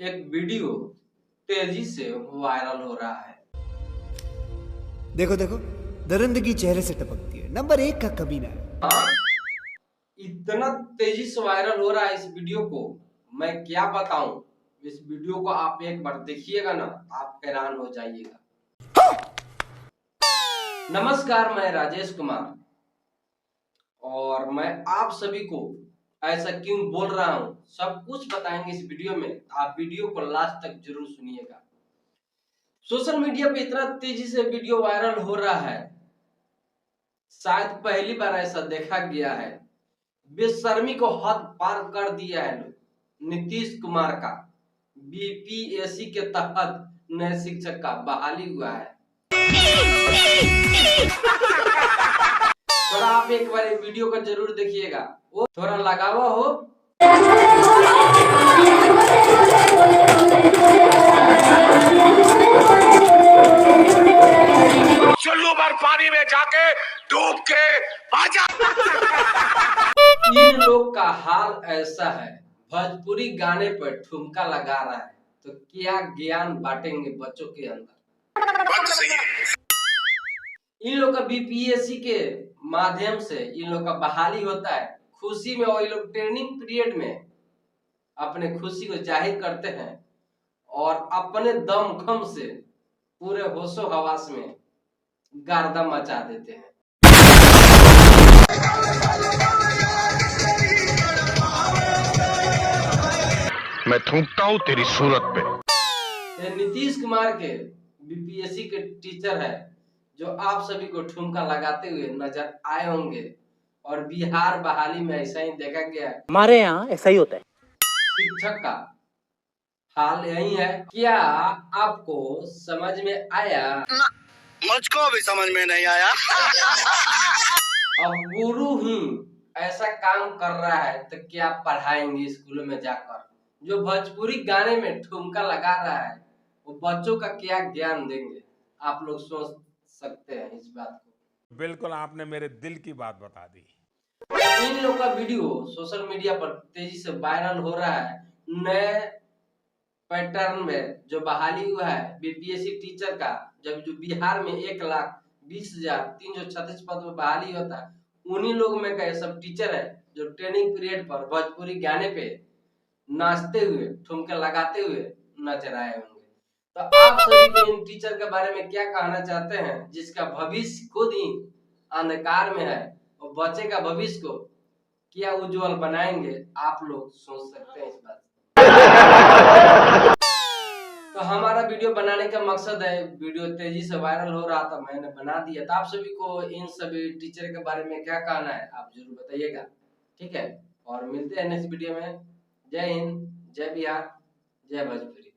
एक वीडियो तेजी से वायरल हो रहा है। देखो देखो, दरिंदगी चेहरे से टपकती है। नंबर 1 का कमीना है। हाँ, इतना तेजी से वायरल हो रहा है इस वीडियो को, मैं क्या बताऊं। इस वीडियो को आप एक बार देखिएगा ना, आप हैरान हो जाइएगा। नमस्कार, मैं राजेश कुमार और मैं आप सभी को ऐसा क्यों बोल रहा हूं, सब कुछ बताएंगे इस वीडियो में। आप वीडियो को लास्ट तक जरूर सुनिएगा। सोशल मीडिया पे इतना तेजी से वीडियो वायरल हो रहा है, शायद पहली बार ऐसा देखा गया है। बेशर्मी को हद पार कर दिया है लोग। नीतीश कुमार का बीपीएससी के तहत नए शिक्षक का बहाली हुआ है। थोड़ा आप एक बार वीडियो को जरूर देखिएगा, वो थोड़ा लगावा हो। चुल्लू भर पानी में जाके डूब के आजा। इन लोग का हाल ऐसा है, भोजपुरी गाने पर ठुमका लगा रहा है तो क्या ज्ञान बांटेंगे बच्चों के अंदर। इन लोग का बीपीएससी के माध्यम से इन लोग का बहाली होता है। खुशी में वो लोग ट्रेनिंग पीरियड में अपने खुशी को जाहिर करते हैं और अपने दमखम से पूरे होशो हवास में गर्दा मचा देते हैं। मैं थूकता हूँ तेरी सूरत पे। ये नीतीश कुमार के बीपीएससी के टीचर है जो आप सभी को ठुमका लगाते हुए नजर आए होंगे। और बिहार बहाली में ऐसा ही देखा गया है। हमारे यहाँ ऐसा ही होता है। शिक्षक का हाल यही है। क्या आपको समझ में आया? मुझको भी समझ में नहीं आया। अब गुरु ही ऐसा काम कर रहा है तो क्या पढ़ाएंगे स्कूलों में जाकर। जो भोजपुरी गाने में ठुमका लगा रहा है वो बच्चों का क्या ज्ञान देंगे, आप लोग सोच सकते हैं इस बात को। बिल्कुल, आपने मेरे दिल की बात बता दी। इन लोग का वीडियो सोशल मीडिया पर तेजी से वायरल हो रहा है। नए पैटर्न में जो बहाली हुआ है बीपीएससी टीचर का, जब जो बिहार में 1,20,336 पद में बहाली होता है, उन्हीं लोग में का सब टीचर है जो ट्रेनिंग पीरियड पर भोजपुरी गाने पे नाचते हुए ठुमके लगाते हुए नजर आए होंगे। तो आप सभी को इन टीचर के बारे में क्या कहना चाहते हैं, जिसका भविष्य खुद ही अंधकार में है, और बच्चे का भविष्य को क्या उज्जवल बनाएंगे, आप लोग सोच सकते हैं इस बात। तो हमारा वीडियो बनाने का मकसद है, वीडियो तेजी से वायरल हो रहा था, मैंने बना दिया। तो आप सभी को इन सभी टीचर के बारे में क्या कहना है आप जरूर बताइएगा, ठीक है। और मिलते हैं नेक्स्ट वीडियो में। जय हिंद, जय बिहार, जय भोजपुरी।